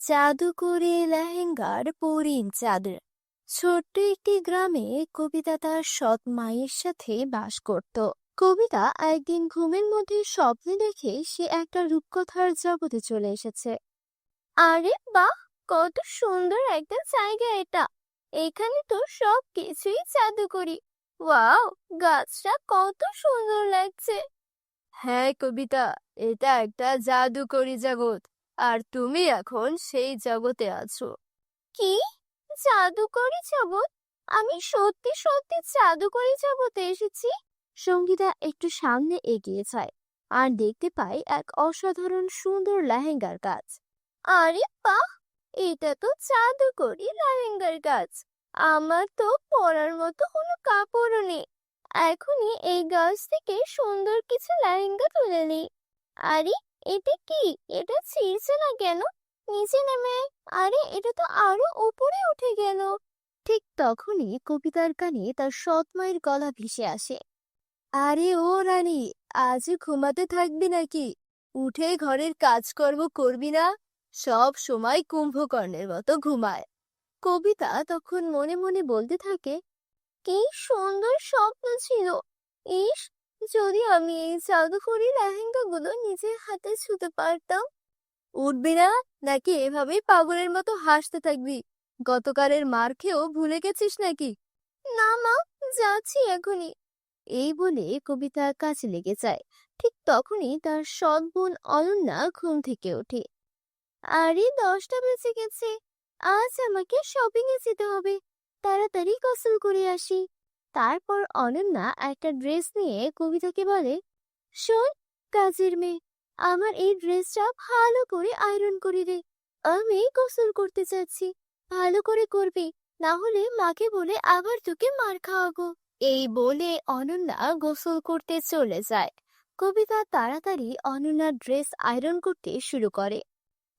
জাদুকরি লেহেঙ্গার পরিণ চাঁদের ছোট্ট একটি গ্রামে কবিতা তার সৎ মায়ের সাথে বাস করত। কবিতা একদিন ঘুমের মধ্যে স্বপ্নে দেখে সে একটা রূপকথার জগতে চলে এসেছে। আরে বাহ, কত সুন্দর একটা জায়গা এটা! এখানে তো সব কিছুই জাদুকরি। ওয়াও, গাছটা কত সুন্দর লাগছে! হ্যাঁ কবিতা, এটা একটা জাদুকরি জগৎ, আর তুমি এখন সেই জগতে আছো। কি? জাদুকরি জগৎ? আমি সত্যি সত্যি জাদুকরি জগতে এসেছি। সঙ্গীতা একটু সামনে এগিয়ে যায় আর দেখতে পায় এক অসাধারণ সুন্দর লেহেঙ্গার কাজ। আরে বাহ, এটা তো জাদুকরি লেহেঙ্গার কাজ। আমার তো পরার মতো কোনো কাপড়ও নেই। এখনই এই গাছ থেকে সুন্দর কিছু লেহেঙ্গা তুলে নিই। আরে, এটা কি? এটা ছিঁড়ছে না কেন? নিচে নেমে আয়। আরে, এটা তো আরো উপরে উঠে গেল। ঠিক তখনই কবিতার কানে তার সৎ মায়ের গলা ভেসে আসে। আরে ও রানী, আজ ঘুমাতে থাকবি নাকি? উঠে ঘরের কাজকর্ম করবি না? সব সময় কুম্ভকর্ণের মতো ঘুমায়। কবিতা তখন মনে মনে বলতে থাকে, কি সুন্দর স্বপ্ন ছিল! ইস, যদি আমি এই জাদুকরি লেহেঙ্গাগুলো নিজের হাতে ছুঁতে পারতাম। উঠবি না, নাকি এভাবেই পাগলের মতো হাসতে থাকবি? গতকালের মার খেয়েও ভুলে গেছিস নাকি? না মা, যাচ্ছি এখনই। এই বলে কবিতা কাজে লেগে যায়। ঠিক তখনই তার সৎ বোন অনন্যা ঘুম থেকে ওঠে। আরে, 10টা বেজে গেছে। আজ আমাকে শপিং এ যেতে হবে। তাড়াতাড়ি গোসল করে আসি। তারপর অনন্যা একটা ড্রেস নিয়ে কবিতাকে বলে, শোন কাজের মেয়ে, আমার এই ড্রেসটা ভালো করে আয়রন করে দে। আমি গোসল করতে চাচ্ছি। ভালো করে করবি, না হলে মাকে বলে আবার তোকে মার খাওয়াবো। এই বলে অনন্যা গোসল করতে চলে যায়। কবিতা তাড়াতাড়ি অনন্যার ড্রেস আয়রন করতে শুরু করে।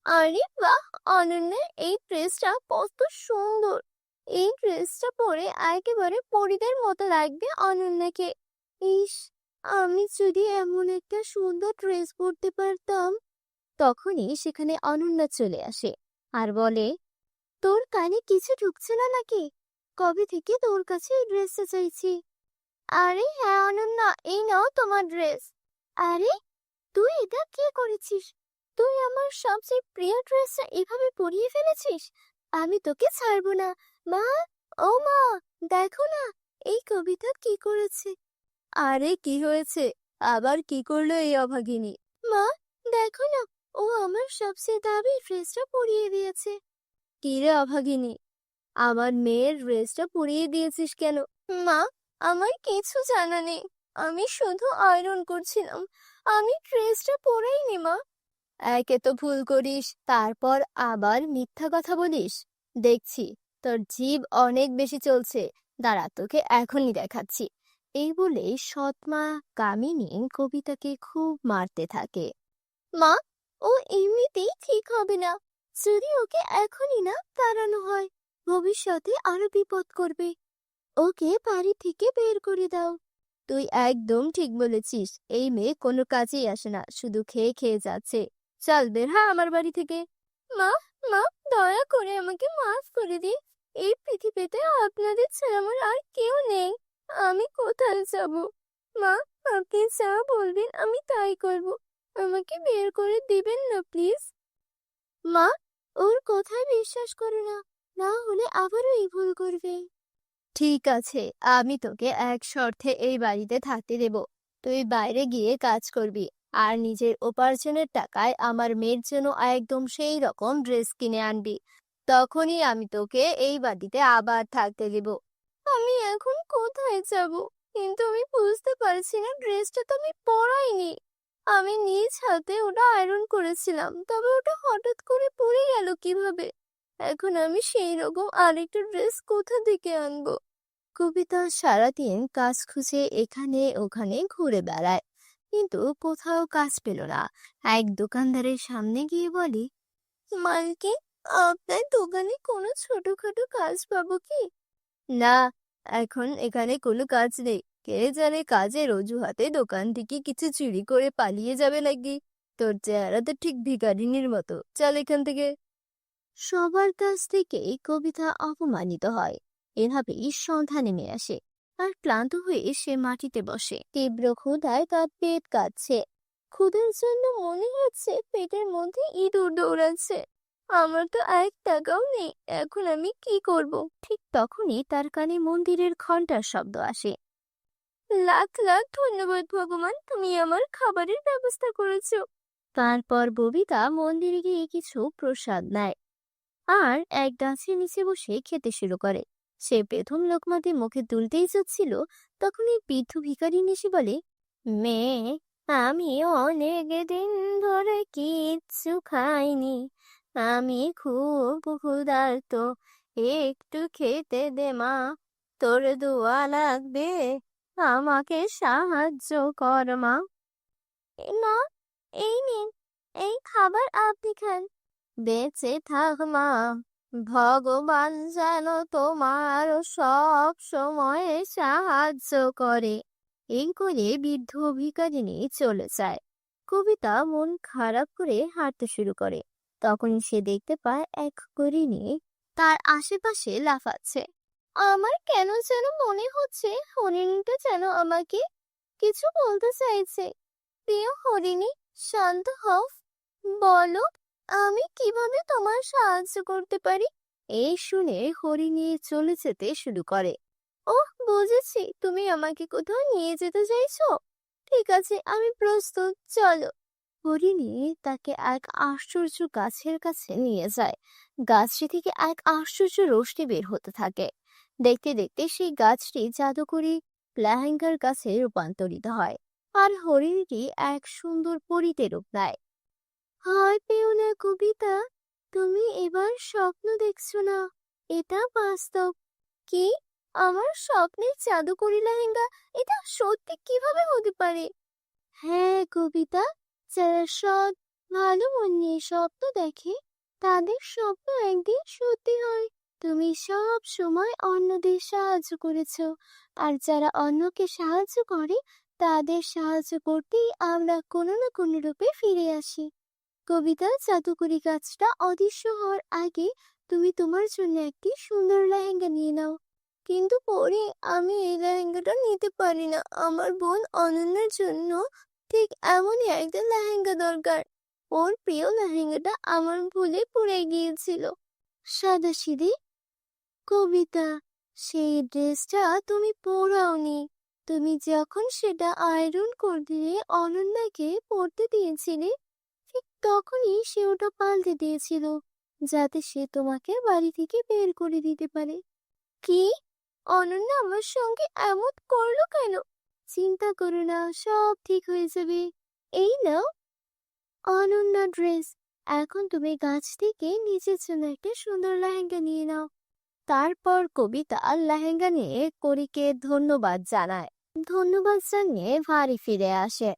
আরে বাহ, অনন্যা, এই ড্রেসটা কত সুন্দর! এই ড্রেসটা পরে একেবারে পরীদের মতো লাগবে অনন্যাকে। ইস, আমি যদি এমন একটা সুন্দর ড্রেস পরতে পারতাম। তখনই সেখানে অনন্যা চলে আসে আর বলে, তোর কানে কিছু ঢুকছে না নাকি? কবে থেকে তোর কাছে এই ড্রেসটা চাইছি। আরে হ্যাঁ অনন্যা, এই নাও তোমার ড্রেস। আরে, তুই এটা কি করেছিস? তুই আমার সবচেয়ে প্রিয় ড্রেসটা এভাবে পরিয়ে ফেলেছিস। আমি তোকে ছাড়বো না। মা, ও মা, দেখো না, এই কবিতা কি করেছে। আরে কি হয়েছে? আবার কি করলো এই অভাগিনী? মা, দেখো না, ও আমার সবচেয়ে দামি ড্রেসটা পরিয়ে দিয়েছে। কি রে অভাগিনী, আমার মেয়ের ড্রেসটা পরিয়ে দিয়েছিস কেন? মা, আমার কিছু জানা নেই। আমি শুধু আয়রন করছিলাম। আমি ড্রেসটা পরাইনি মা। একে তো ভুল করিস, তারপর আবার মিথ্যা কথা বলিস। দেখছি তোর জিভ অনেক বেশি চলছে। দাঁড়া, তোকে এখনই দেখাচ্ছি। এই বলে সৎমা কামিনী কবিতাকে খুব মারতে থাকে। মা, ও এমনিতেই ঠিক হবে না। যদি ওকে এখনই না তাড়ানো হয়, ভবিষ্যতে আরো বিপদ করবে। ওকে বাড়ি থেকে বের করে দাও। তুই একদম ঠিক বলেছিস। এই মেয়ে কোনো কাজেই আসে না, শুধু খেয়ে খেয়ে যাচ্ছে। চল বের হ আমার বাড়ি থেকে। মা, মা, দয়া করে আমাকে মাফ করে দিন। এই পৃথিবীতে আপনাদের ছাড়া আমার আর কেউ নেই। আমি কোথায় যাব? মা, আপনি যা বলবেন আমি তাই করব। আমাকে বের করে দিবেন না প্লিজ। মা, ওর কথায় বিশ্বাস করো না, না হলে আবারও এই ভুল করবে। ঠিক আছে, আমি তোকে এক শর্তে এই বাড়িতে থাকতে দেব। তুই বাইরে গিয়ে কাজ করবি, আর নিজের উপার্জনের টাকায় আমার মেয়ের জন্য একদম সেই রকম ড্রেস কিনে আনবি। তখনই আমি তোকে এই বাড়িতে আবার থাকতে দেব। আমি এখন কোথায় যাব? কিন্তু আমি বুঝতে পারছি না, ড্রেসটা তো আমি পরাইনি। আমি নিজ হাতে ওটা আয়রন করেছিলাম, তবে ওটা হঠাৎ করে পরে গেল কিভাবে? এখন আমি সেই রকম আরেকটা ড্রেস কোথা থেকে আনবো? কবিতা সারাদিন কাজ খুঁজে এখানে ওখানে ঘুরে বেড়ায়, কিন্তু কোথাও কাজ পেল না। এক দোকানদারের সামনে গিয়ে বলে, মালকিন, আপনার দোকানে কোনো ছোটখাটো কাজ পাবো কি? না, এখন এখানে কোনো কাজ নেই। কে জানে কাজের অজুহাতে দোকান থেকে কিছু চুরি করে পালিয়ে যাবে নাকি। তোর চেহারা তো ঠিক ভিখারিনীর মতো। চল এখান থেকে। সবার কাছ থেকেই কবিতা অপমানিত হয়। এভাবেই সন্ধ্যা নেমে আসে, আর ক্লান্ত হয়ে সে মাটিতে বসে। তীব্র ক্ষুধায় তার পেট কাঁপছে। ক্ষুধার জন্য মনে হচ্ছে পেটের মধ্যে ইঁদুর দৌড়াচ্ছে। আমার তো 1 টাকাও নেই, এখন আমি কি করব? ঠিক তখনই তার কানে মন্দিরের ঘন্টার শব্দ আসে। লাখ লাখ ধন্যবাদ ভগবান, তুমি আমার খাবারের ব্যবস্থা করেছো। তারপর ববিতা মন্দিরে গিয়ে কিছু প্রসাদ নেয় আর এক গাছের নিচে বসে খেতে শুরু করে। সে প্রথম লোকমাতে মুখে তুলতেই যাচ্ছিল, তখনই বৃদ্ধ ভিখারি এসে বলে, মেয়ে, আমি অনেক দিন ধরে কিচ্ছু খাইনি, আমি খুব ক্ষুধার্ত, একটু খেতে দে মা, তোর দোয়া লাগবে, আমাকে সাহায্য কর মা। মা, এই নিন, এই খাবার আপনি খান, বেঁচে থাক মা, ভগবান যেন তোমার সব সময় সাহায্য করে। এই করে বৃদ্ধ ভিখারিনী চলে যায়। কবিতা মন খারাপ করে হাঁটতে শুরু করে। তখনই সে দেখতে পায় এক হরিণী তার আশেপাশে লাফাচ্ছে। আমার কেন যেন মনে হচ্ছে হরিণীটা যেন আমাকে কিছু বলতে চাইছে। প্রিয় হরিণী, শান্ত হও, বলো আমি কিভাবে তোমার সাহায্য করতে পারি। এই শুনে হরিণী চলে যেতে শুরু করে। ওহ, বুঝেছি, তুমি আমাকে কোথাও নিয়ে যেতে চাইছো। ঠিক আছে, আমি প্রস্তুত, চলো। হরিণী তাকে এক আশ্চর্য গাছের কাছে নিয়ে যায়। গাছটি থেকে এক আশ্চর্য রোশনি বের হতে থাকে। দেখতে দেখতে সেই গাছটি জাদুকরি লেহেঙ্গার কাছে রূপান্তরিত হয়, আর হরিণীটি এক সুন্দর পরীতে রূপ নেয়। ভয় পেও না কবিতা, তুমি এবার স্বপ্ন দেখছো না, এটা বাস্তব। কি? আমার স্বপ্নের জাদুকরি লেহেঙ্গা? এটা সত্যি কিভাবে হতে পারে? হ্যাঁ কবিতা, যারা সৎ, ভালো মন নিয়ে স্বপ্ন দেখে তাদের স্বপ্ন একদিন সত্যি হয়। তুমি সব সময় অন্যদের সাহায্য করেছো, আর যারা অন্যকে সাহায্য করে তাদের সাহায্য করতেই আমরা কোনো না কোনো রূপে ফিরে আসি। কবিতা, জাদুকরি গাছটা অদৃশ্য হওয়ার আগে তুমি তোমার জন্য একটি সুন্দর লেহেঙ্গা নিয়ে নাও। কিন্তু পরে আমি এই লেহেঙ্গাটা নিতে পারি না, আমার বোন অনন্যার জন্য ঠিক এমনই একটা লেহেঙ্গা দরকার। ওর প্রিয় লেহেঙ্গাটা আমার ভুলে পড়ে গিয়েছিল। সাদাসিধে কবিতা, সেই ড্রেসটা তুমি পরাওনি। তুমি যখন সেটা আয়রন করে দিয়ে অনন্যাকে পরতে দিয়েছিলে, ঠিক তখনই সে ওটা পাল্টে দিয়েছিল, যাতে সে তোমাকে বাড়ি থেকে বের করে দিতে পারে। কি? অনন্যা আমার সঙ্গে এমন করলো কেন? চিন্তা করো না, সব ঠিক হয়ে যাবে। এই নাও অনন্যা ড্রেস। এখন তুমি গাছ থেকে নিজের জন্য একটা সুন্দর লেহেঙ্গা নিয়ে নাও। তারপর কবিতা লেহেঙ্গা নিয়ে করিকে ধন্যবাদ জানায়। ধন্যবাদ জানিয়ে বাড়ি ফিরে আসে।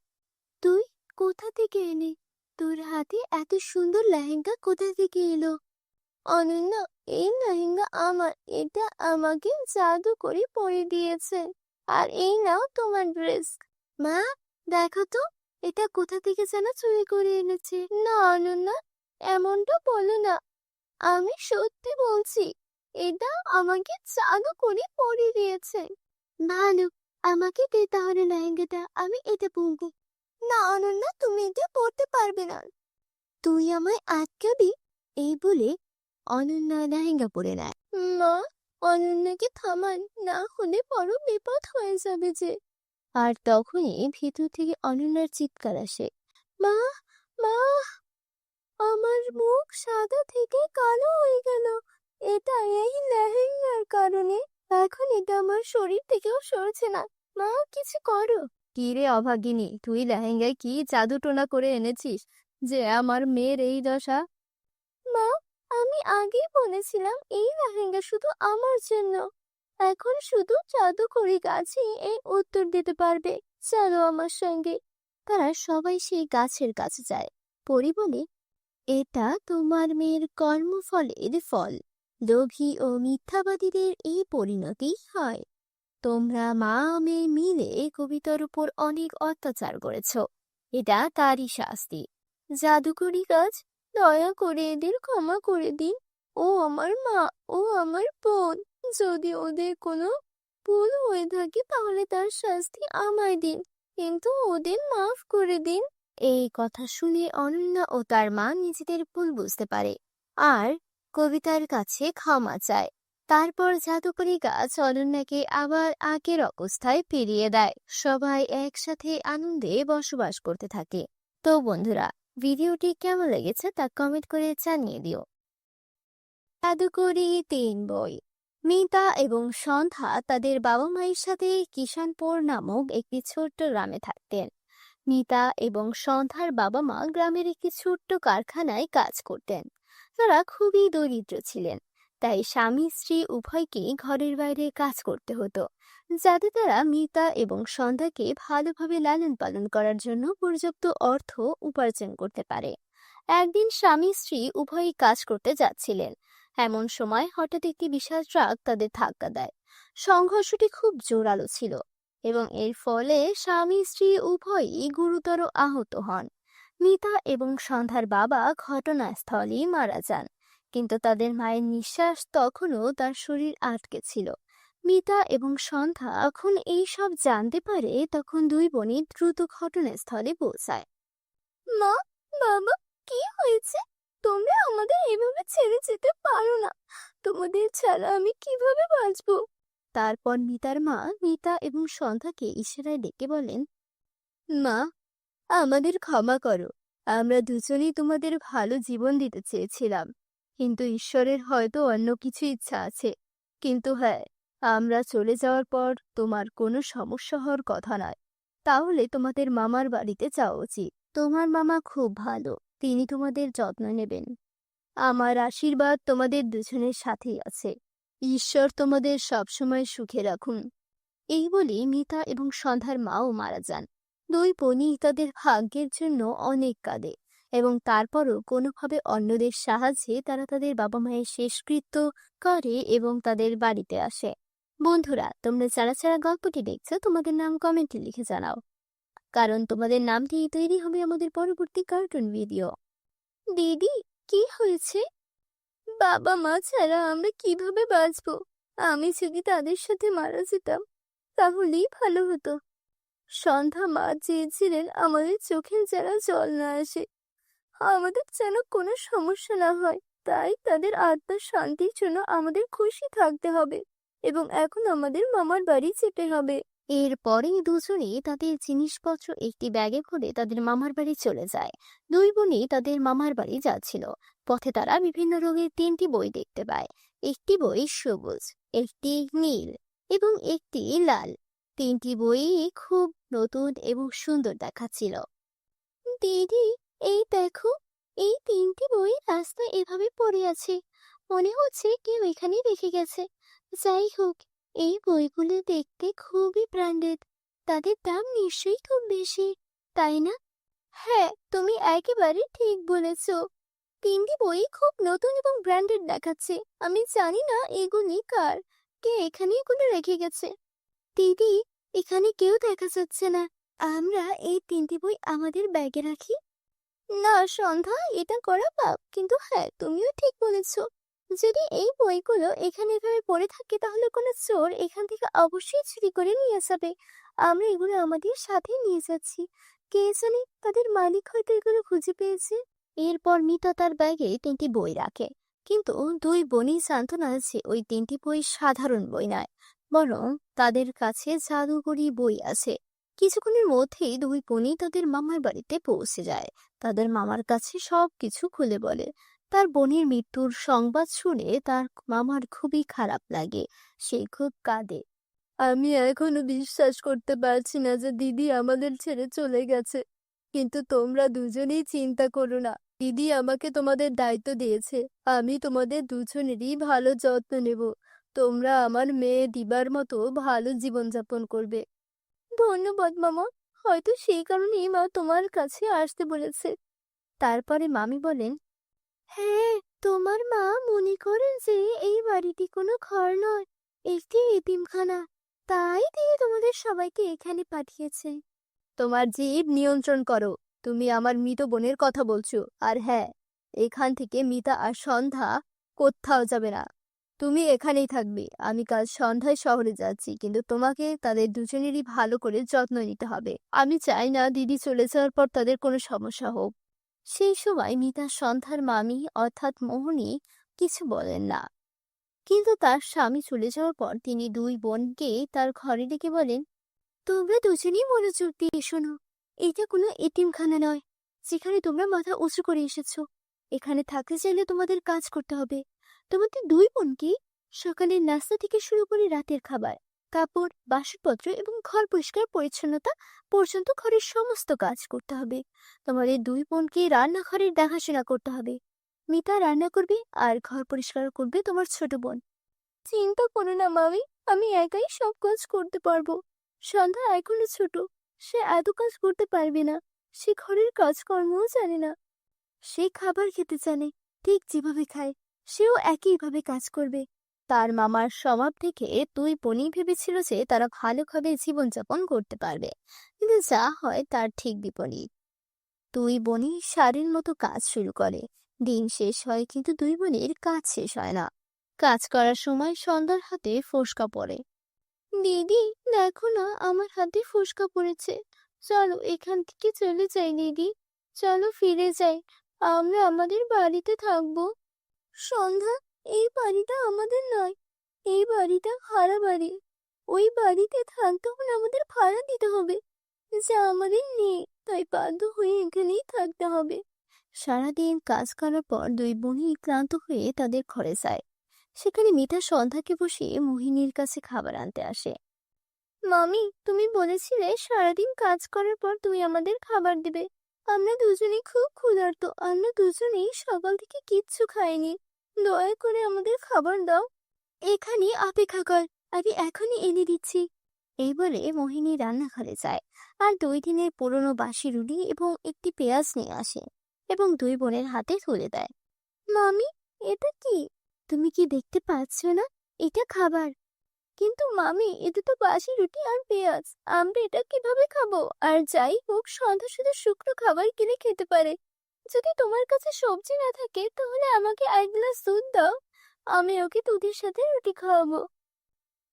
তুই কোথা থেকে এলি? তোর হাতে এত সুন্দর লেহেঙ্গা কোথা থেকে এলো? অনন্যা, এই লেহেঙ্গা আমার, এটা আমাকে জাদু করে পরিয়ে দিয়েছে। আর এই নাও তোমার ড্রেস। মা, দেখো তো, এটা কোথা থেকে যেন চুরি করে এনেছে। না অনন্যা, এমনটা বলো না, আমি সত্যি বলছি, এটা আমাকে জাদু করে পরিয়ে দিয়েছে। ভালো, আমাকে দে তাহলে লেহেঙ্গাটা, আমি এটা পরবো। না অনন্যা, তুমি এটা পরতে পারবে না, তুই আমায় আটকাবি। এই বলে অনন্যা লেহেঙ্গা পরে নেয়। মা, অনন্যাকে থামান, না হলে বড় বিপদ হয়ে যাবে যে। আর তখনই ভিতর থেকে অনন্যার চিৎকার আসে। মা, মা, আমার মুখ সাদা থেকে কালো হয়ে গেল, এটা এই লেহেঙ্গার কারণে। এখন এটা আমার শরীর থেকেও সরছে না, মা কিছু করো। কি রে অভাগিনী, তুই লেহেঙ্গায় কি জাদু টোনা করে এনেছিস যে আমার মেয়ের এই দশা? মা, আমি আগেই বলেছিলাম এই লেহেঙ্গা শুধু আমার জন্য। এখন শুধু জাদুকরি গাছই এই উত্তর দিতে পারবে। চলো আমার সঙ্গে। তারা সবাই সেই গাছের কাছে যায়। পরি বলে, এটা তোমার মেয়ের কর্মফলের ফল। লোভী ও মিথ্যাবাদীদের এই পরিণতি হয়। তোমরা মা মেয়ে মিলে কবিতার উপর অনেক অত্যাচার করেছ, এটা তারই শাস্তি। জাদুকরি গাছ, দয়া করে এদের ক্ষমা করে দিন। ও আমার মা, ও আমার বোন। যদি ওদের কোনো ভুল হয়ে থাকে তাহলে তার শাস্তি আমায় দিন, কিন্তু ওদের মাফ করে দিন। এই কথা শুনে অনন্যা ও তার মা নিজেদের ভুল বুঝতে পারে আর কবিতার কাছে ক্ষমা চায়। তারপর জাদুকরি গাছ অনন্যাকে আবার আগের অবস্থায় ফিরিয়ে দেয়। সবাই একসাথে আনন্দে বসবাস করতে থাকে। তো বন্ধুরা, ভিডিওটি কেমন লেগেছে তা কমেন্ট করে জানিয়ে দিও। জাদুকরি ৩ বই। মিতা এবং সন্ধ্যা তাদের বাবা মায়ের সাথে কিষানপুর নামক একটি ছোট্ট গ্রামে থাকতেন। মিতা এবং সন্ধ্যার বাবা মা গ্রামের একটি ছোট্ট কারখানায় কাজ করতেন। তারা খুবই দরিদ্র ছিলেন, তাই স্বামী স্ত্রী উভয়কেই ঘরের বাইরে কাজ করতে হতো, যাতে তারা মিতা এবং সন্ধ্যাকে ভালোভাবে লালন পালন করার জন্য পর্যাপ্ত অর্থ উপার্জন করতে পারে। একদিন স্বামী স্ত্রী উভয়ই কাজ করতে যাচ্ছিলেন। এমন সময় হঠাৎ একটি বিশাল ট্রাক তাদের ধাক্কা দেয়। সংঘর্ষটি খুব জোরালো ছিল এবং এর ফলে স্বামী স্ত্রী উভয়ই গুরুতর আহত হন। মিতা এবং সন্ধ্যার বাবা ঘটনাস্থলেই মারা যান, কিন্তু তাদের মায়ের নিঃশ্বাস তখনও তার শরীর আটকে ছিল। মিতা এবং সন্ধ্যা যখন এই সব জানতে পারে তখন দুই বোনই দ্রুত ঘটনাস্থলে পৌঁছায়। মা, বাবা, কি হয়েছে? তোমরা আমাদের এভাবে ছেড়ে যেতে পারো না। তোমাদের ছাড়া আমি কিভাবে বাঁচবো? তারপর মিতার মা মিতা এবং সন্ধ্যাকে ইশারায় ডেকে বলেন, মা, আমাদের ক্ষমা করো। আমরা দুজনেই তোমাদের ভালো জীবন দিতে চেয়েছিলাম, কিন্তু ঈশ্বরের হয়তো অন্য কিছু ইচ্ছা আছে। কিন্তু হ্যাঁ, আমরা চলে যাওয়ার পর তোমার কোনো সমস্যা হওয়ার কথা নয়। তাহলে তোমাদের মামার বাড়িতে যাওয়া উচিত। তোমার মামা খুব ভালো, তিনি তোমাদের যত্ন নেবেন। আমার আশীর্বাদ তোমাদের দুজনের সাথেই আছে। ঈশ্বর তোমাদের সবসময় সুখে রাখুন। এই বলে মিতা এবং সন্ধ্যার মাও মারা যান। দুই বোনই তাদের ভাগ্যের জন্য অনেক কাঁদে এবং তারপরও কোনোভাবে অন্যদের সাহায্যে তারা তাদের বাবা মায়ের শেষকৃত্য করে এবং তাদের বাড়িতে আসে। বন্ধুরা, তোমরা যারা যারা গল্পটি দেখছো তোমাদের নাম কমেন্টে লিখে জানাও, কারণ তোমাদের নাম দিয়ে তৈরি হবে আমাদের পরবর্তী কার্টুন ভিডিও। দিদি, কি হয়েছে? বাবা মা ছাড়া আমরা কিভাবে বাঁচবো? আমি যদি তাদের সাথে মারা যেতাম তাহলেই ভালো হতো। সন্ধ্যা মা চেয়েছিলেন আমাদের চোখের যেন জল না আসে, আমাদের যেন কোনো সমস্যা না হয়। তাই তাদের আত্মার শান্তির জন্য আমাদের খুশি থাকতে হবে এবং এখন আমাদের মামার বাড়ি যেতে হবে। এরপরেই দুজনেই তাদের জিনিসপত্র একটি ব্যাগে ভরে তাদের মামার বাড়ি চলে যায়। দুই বোনই তাদের মামার বাড়ি যাচ্ছিল। পথে তারা বিভিন্ন রঙের 3টি বই দেখতে পায়। একটি বই সবুজ, একটি নীল এবং একটি লাল। 3টি বই খুব নতুন এবং সুন্দর দেখাচ্ছিল। দিদি, এই দেখো, এই 3টি বই রাস্তায় এভাবে পড়ে আছে। মনে হচ্ছে কেউ এখানে রেখে গেছে। যাই হোক, এই বইগুলো দেখতে খুবই ব্র্যান্ডেড। তাদের দাম নিশ্চয়ই খুব বেশি, তাই না? হ্যাঁ, তুমি একেবারে ঠিক বলেছো। 3টি বই খুব নতুন এবং ব্র্যান্ডেড দেখাচ্ছে। আমি জানি না এগুলি কার, কে এখানে এগুলো রেখে গেছে। দিদি, এখানে কেউ দেখা যাচ্ছে না। আমরা এই 3টি বই আমাদের ব্যাগে রাখি। না সন্ধ্যা, এটা করা পাপ। কিন্তু হ্যাঁ, তুমিও ঠিক বলেছো। যদি এই বইগুলো এখানে এভাবে পড়ে থাকে তাহলে কোনো চোর এখান থেকে অবশ্যই চুরি করে নিয়ে যাবে। আমরা এগুলো আমাদের সাথে নিয়ে যাচ্ছি। কে জানে, তাদের মালিক হয়তো এগুলো খুঁজে পেয়েছে। এরপর মিতা তার ব্যাগে 3টি বই রাখে, কিন্তু দুই বোনই জানতো না যে ওই 3টি বই সাধারণ বই নয়, বরং তাদের কাছে জাদুকরি বই আছে। কিছুক্ষণের মধ্যেই দুই বোনই তাদের মামার বাড়িতে পৌঁছে যায়। তাদের মামার কাছে সবকিছু খুলে বলে। তার বোনের মৃত্যুর সংবাদ শুনে তার মামার খুবই খারাপ লাগে। সে খুব কাঁদে। আমি এখনো বিশ্বাস করতে পারছি না যে দিদি আমাদের ছেড়ে চলে গেছে। কিন্তু তোমরা দুজনেই চিন্তা করো না, দিদি আমাকে তোমাদের দায়িত্ব দিয়েছে। আমি তোমাদের দুজনেরই ভালো যত্ন নেব। তোমরা আমার মেয়ে দিবার মতো ভালো জীবনযাপন করবে। ধন্যবাদ মামা, হয়তো সেই কারণেই মা তোমার কাছে আসতে বলেছে। তারপরে মামি বলেন, হ্যাঁ, তোমার মা মনে করেন যে এই বাড়িটি কোনো ঘর নয়, একটি এতিমখানা। তাই তিনি তোমাদের সবাইকে এখানে পাঠিয়েছে। তোমার জিভ নিয়ন্ত্রণ করো। তুমি আমার মৃত বোনের কথা বলছো। আর হ্যাঁ, এখান থেকে মিতা আর সন্ধ্যা কোথাও যাবে না, তুমি এখানেই থাকবে। আমি কাল সন্ধ্যায় শহরে যাচ্ছি, কিন্তু তোমাকে তাদের দুজনেরই ভালো করে যত্ন নিতে হবে। আমি চাই না দিদি চলে যাওয়ার পর তাদের কোনো সমস্যা হোক। সেই সময় মিতা সন্ধ্যার মামি অর্থাৎ মোহিনী কিছু বলেন না, কিন্তু তার স্বামী চলে যাওয়ার পর তিনি দুই বোনকে তার ঘরে ডেকে বলেন, তোমরা দুজনেই মনোযোগ দিয়ে শোনো। এটা কোনো এতিমখানা নয় যেখানে তোমরা মাথা উঁচু করে এসেছো। এখানে থাকতে চাইলে তোমাদের কাজ করতে হবে। তোমাদের দুই বোনকে সকালের নাস্তা থেকে শুরু করে রাতের খাবার, কাপড়, বাসনপত্র এবং ঘর পরিষ্কার পরিচ্ছন্নতা পর্যন্ত ঘরের সমস্ত কাজ করতে হবে। তোমাদের দুই বোনকে রান্নাঘরের দেখাশোনা করতে হবে। মিতা রান্না করবে আর ঘর পরিষ্কার করবে তোমার ছোট বোন। চিন্তা করো না মামি, আমি একাই সব কাজ করতে পারবো। সন্ধ্যা এখনো ছোট, সে এত কাজ করতে পারবে না। সে ঘরের কাজকর্মও জানে না। সে খাবার খেতে জানে, ঠিক যেভাবে খায় সেও একইভাবে কাজ করবে। তার মামার স্বভাব থেকে দুই বোনই ভেবেছিল যে তারা ভালোভাবে জীবনযাপন করতে পারবে, কিন্তু যা হয় তার ঠিক বিপরীত। দুই বোনই সারের মতো কাজ শুরু করে। দিন শেষ হয় কিন্তু দুই বোনের কাজ শেষ হয় না। কাজ করার সময় সন্ধ্যার হাতে ফোসকা পড়ে। দিদি, দেখো না আমার হাতে ফোসকা পড়েছে। চলো এখান থেকে চলে যাই দিদি, চলো ফিরে যাই। আমরা আমাদের বাড়িতে থাকবো। সন্ধ্যা, এই বাড়িটা আমাদের নয়। এই বাড়িটা ভাড়া বাড়ি। ওই বাড়িতে থাকতে হলে আমাদের ভাড়া দিতে হবে, যা আমাদের নেই। তাই বাধ্য হয়ে এখানেই থাকতে হবে। সারাদিন কাজ করার পর দুই বোনই ক্লান্ত হয়ে তাদের ঘরে যায়। সেখানে মিতা সন্ধ্যাকে বসিয়ে মোহিনীর কাছে খাবার আনতে আসে। মামি, তুমি বলেছিলে সারাদিন কাজ করার পর তুমি আমাদের খাবার দেবে। আমরা দুজনেই খুব ক্ষুধার্ত, আমরা দুজনেই সকাল থেকে কিচ্ছু খাইনি। দয়া করে আমাদের খাবার দাও। এখানে অপেক্ষা কর, আমি এখনই এনে দিচ্ছি। এই বলে মোহিনী রান্নাঘরে যায় আর 2 দিনের পুরনো বাসি রুটি এবং একটি পেঁয়াজ নিয়ে আসে এবং দুই বোনের হাতে তুলে দেয়। মামি, এটা কি? তুমি কি দেখতে পাচ্ছ না? এটা খাবার। কিন্তু মামি, এটা তো বাসি রুটি আর পেঁয়াজ। আমরা এটা কিভাবে খাবো? আর যাই হোক, সন্ধ্যা শুধু শুকনো খাবার কিনে খেতে পারে। যদি তোমার কাছে সবজি না থাকে তাহলে আমাকে 1 গ্লাস দুধ দাও, আমি ওকে দুধের সাথে রুটি খাওয়াবো।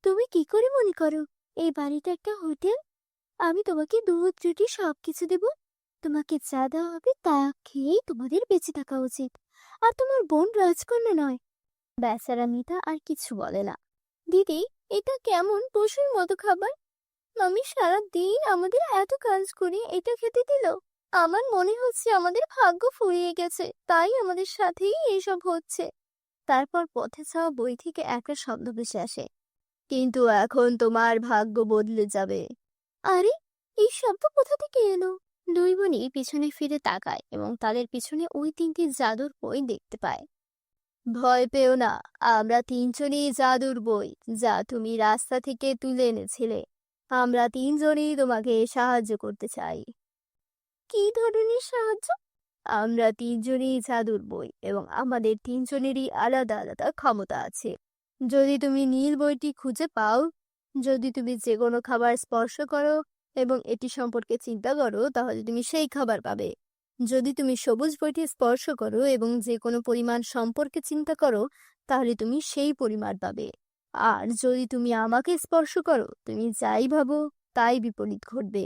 তুমি কি করে মনে করো এই বাড়িটা একটা হোটেল? আমি তোমাকে দুধ রুটি সবকিছু দেব। তোমাকে যা দেওয়া হবে তা খেয়েই তোমাদের বেঁচে থাকা উচিত। আর তোমার বোন রাজকন্যা নয়। বেচারা মিতা আর কিছু বলে না। দিদি, এটা কেমন পশুর মতো খাবার? মামি সারা দিন আমাদের এত কাজ করে এটা খেতে দিল। আমার মনে হচ্ছে আমাদের ভাগ্য ফুরিয়ে গেছে, তাই আমাদের সাথেই এইসব হচ্ছে। তারপর পথে যাওয়া বই থেকে একটা শব্দ ভেসে আসে, কিন্তু এখন তোমার ভাগ্য বদলে যাবে। আরে, এই শব্দ কোথা থেকে এলো? দুই বোনই পিছনে ফিরে তাকায় এবং তাদের পিছনে ওই 3টি জাদুর বই দেখতে পায়। ভয় পেও না, আমরা 3জনই জাদুর বই, যা তুমি রাস্তা থেকে তুলে এনেছিলে। আমরা 3জনই তোমাকে সাহায্য করতে চাই। কি ধরনের সাহায্য? আমরা 3জনই জাদুর বই এবং আমাদের 3জনেরই আলাদা আলাদা ক্ষমতা আছে। যদি তুমি নীল বইটি খুঁজে পাও, যদি তুমি যে কোনো খাবার স্পর্শ করো এবং এটি সম্পর্কে চিন্তা করো, তাহলে তুমি সেই খাবার পাবে। যদি তুমি সবুজ বইটি স্পর্শ করো এবং যে কোনো পরিমাণ সম্পর্কে চিন্তা করো, তাহলে তুমি সেই পরিমাণ পাবে। আর যদি তুমি আমাকে স্পর্শ করো, তুমি যাই ভাবো তাই বিপরীত ঘটবে।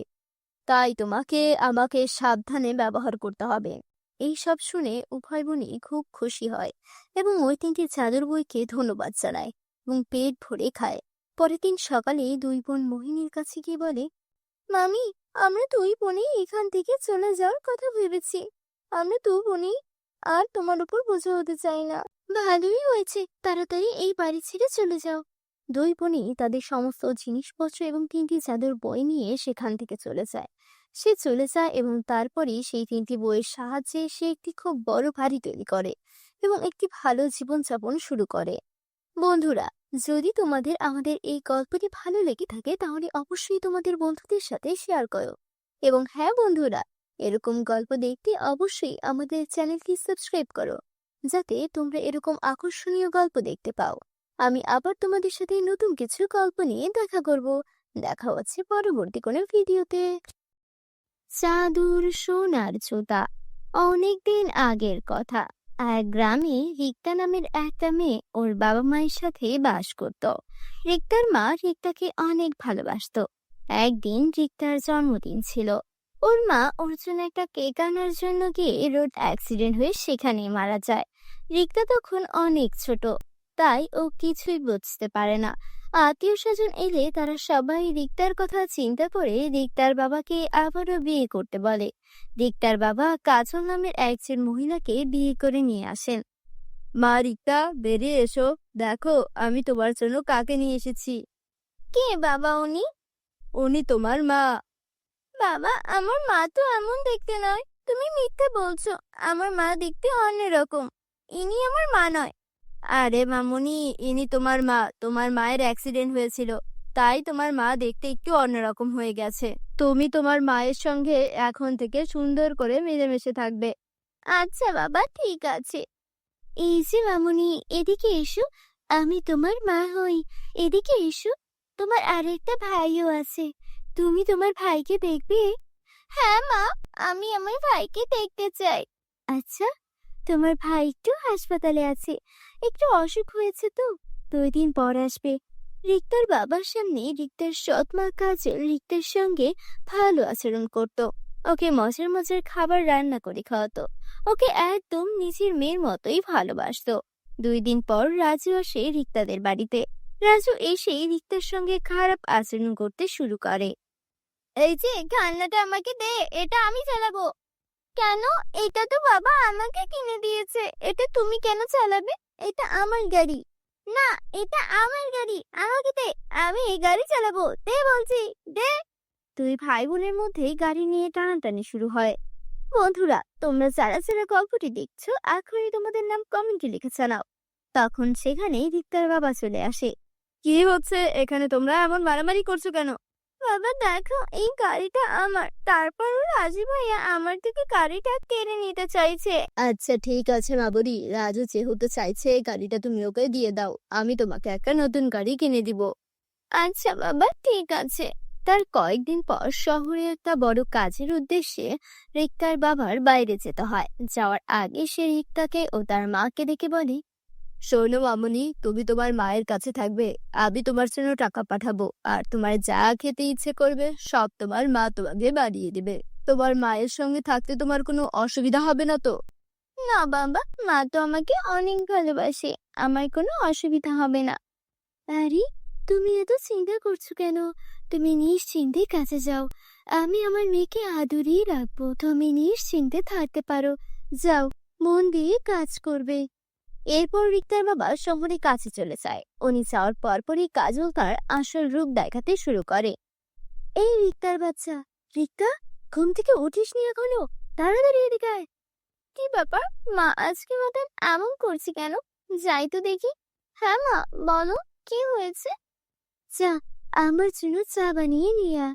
তাই তোমাকে আমাকে সাবধানে ব্যবহার করতে হবে। এই সব শুনে উভয় বোনই খুব খুশি হয় এবং ওই 3টি জাদুর বইকে ধন্যবাদ জানায় এবং পেট ভরে খায়। পরের দিন সকালে দুই বোন মোহিনীর কাছে গিয়ে বলে, মামি, আমরা দুই বোনই এখান থেকে চলে যাওয়ার কথা ভেবেছি। আমরা দু বোনই আর তোমার উপর বোঝা হতে চাই না। ভালোই হয়েছে, তাড়াতাড়ি এই বাড়ি ছেড়ে চলে যাও। দুই বোনই তাদের সমস্ত জিনিসপত্র এবং 3টি জাদুর বই নিয়ে সেখান থেকে চলে যায়। সে চলে যায় এবং তারপরেই সেই 3টি বইয়ের সাহায্যে সে একটি খুব বড় বাড়ি তৈরি করে এবং একটি ভালো জীবনযাপন শুরু করে। বন্ধুরা, যদি তোমাদের আমাদের এই গল্পটি ভালো লেগে থাকে তাহলে অবশ্যই তোমাদের বন্ধুদের সাথে শেয়ার করো। এবং হ্যাঁ বন্ধুরা, এরকম গল্প দেখতে অবশ্যই আমাদের চ্যানেলটি সাবস্ক্রাইব করো, যাতে তোমরা এরকম আকর্ষণীয় গল্প দেখতে পাও। আমি আবার তোমাদের সাথে নতুন কিছু গল্প নিয়ে দেখা করব। দেখা হচ্ছে পরবর্তী কোনো ভিডিওতে। জাদুর সোনার জুতা। অনেকদিন আগের কথা। আর গ্রামে রিক্তা নামের একটা মেয়ে ওর বাবা মায়ের সাথে বাস করত। রিক্তার মা রিক্তাকে অনেক ভালোবাসতো। একদিন রিক্তার জন্মদিন ছিল। ওর মা ওর জন্য একটা কেক আনার জন্য গিয়ে রোড অ্যাক্সিডেন্ট হয়ে সেখানেই মারা যায়। রিক্তা তখন অনেক ছোট, তাই ও কিছুই বুঝতে পারে না। আত্মীয় স্বজন এলে তারা সবাই রিক্তার কথা চিন্তা করে রিক্তার বাবাকে আবারও বিয়ে করতে বলে। রিক্তার বাবা কাজল নামের একজন মহিলাকে বিয়ে করে নিয়ে আসেন। মা রিক্তা, বেরিয়ে এসো, দেখো আমি তোমার জন্য কাকে নিয়ে এসেছি। কে বাবা উনি? উনি তোমার মা। বাবা, আমার মা তো এমন দেখতে নয়, তুমি মিথ্যে বলছো। আমার মা দেখতে অন্যরকম, ইনি আমার মা নয়। আরে মামুনি, ইনি তোমার মা। তোমার মায়ের অ্যাক্সিডেন্ট হয়েছিল, তাই তোমার মা দেখতে একটু অন্যরকম হয়ে গেছে। তুমি তোমার মায়ের সঙ্গে এখন থেকে সুন্দর করে মিলেমিশে থাকবে। আচ্ছা বাবা, ঠিক আছে। এই যে মামুনি, এদিকে এসো, আমি তোমার মা হই। এদিকে এসো, তোমার আরেকটা ভাইও আছে, তুমি তোমার ভাইকে দেখবে? হ্যাঁ মা, আমি আমার ভাইকে দেখতে চাই। আচ্ছা, তোমার ভাই একটু হাসপাতালে আছে, একটু অসুখ হয়েছে তো, 2 দিন পর আসবে। রিক্তার বাবার সামনে রিক্তার সৎ মা কাজল রিক্তার সঙ্গে ভালো আচরণ করত। ওকে মজার মজার খাবার রান্না করে খাওয়াতো, ওকে একদম নিজের মেয়ের মতোই ভালোবাসতো। 2 দিন পর রাজু আসে রিক্তাদের বাড়িতে। রাজু এসে রিক্তার সঙ্গে খারাপ আচরণ করতে শুরু করে। এই যে খেলনাটা আমাকে দে, এটা আমি চালাবো। কেন? এটা তো বাবা আমাকে কিনে দিয়েছে, এটা তুমি কেন চালাবে? এটা আমার গাড়ি। না, এটা আমার গাড়ি, আমাকে দে, আমি এই গাড়ি চালাবো, দে বলছি, দে। দুই ভাই বোনের মধ্যে গাড়ি নিয়ে টানাটানি শুরু হয়। বন্ধুরা, তোমরা যারা যারা গল্পটি দেখছো এখনই তোমাদের নাম কমেন্টে লিখে জানাও। তখন সেখানে রিক্তার বাবা চলে আসে। কি হচ্ছে এখানে? তোমরা এমন মারামারি করছো কেন? বাবা দেখো, এই গাড়িটা আমার, তারপরও রাজু ভাইয়া আমার থেকে গাড়িটা কেড়ে নিতে চাইছে। আচ্ছা ঠিক আছে মাবুরি, রাজু যেহেতু চাইছে গাড়িটা তুমি ওকে দিয়ে দাও, আমি তোমাকে একটা নতুন গাড়ি কিনে দিব। আচ্ছা বাবা, ঠিক আছে। তার কয়েকদিন পর শহরে একটা বড় কাজের উদ্দেশ্যে রিক্তার বাবার বাইরে যেতে হয়। যাওয়ার আগে সে রিক্তাকে ও তার মাকে ডেকে বলে, শোনো মামুনি, তুমি তোমার মায়ের কাছে থাকবে, আমি তোমার জন্য টাকা পাঠাবো, আর তোমার যা খেতে ইচ্ছে করবে সব তোমার মা তোমাকে বানিয়ে দিবে। তোমার মায়ের সঙ্গে থাকতে তোমার কোনো অসুবিধা হবে না তো? না বাবা, মা তো আমাকে অনেক ভালোবাসে, আমার কোনো অসুবিধা হবে না। আরে, তুমি এত চিন্তা করছো কেন? তুমি নিশ্চিন্তে কাছে যাও, আমি আমার মেয়েকে আদরেই রাখবো, তুমি নিশ্চিন্তে থাকতে পারো। যাও, মন দিয়ে কাজ করবে। এরপর রিক্তার বাবা শহরে কাছে চলে যায়। উনি যাওয়ার পরপরই কাজল তার আসল রূপ দেখাতে শুরু করে। এই রিক্তার বাচ্চা, রিক্তা, ঘুম থেকে উঠিসনি এখনো? তাড়াতাড়ি এদিকে আয়। কি ব্যাপার মা, আজকে মতন এমন করছি কেন? যাই তো দেখি। হ্যাঁ মা, বলো, কি হয়েছে? চা, আমার জন্য চা বানিয়ে নিয়ে আয়।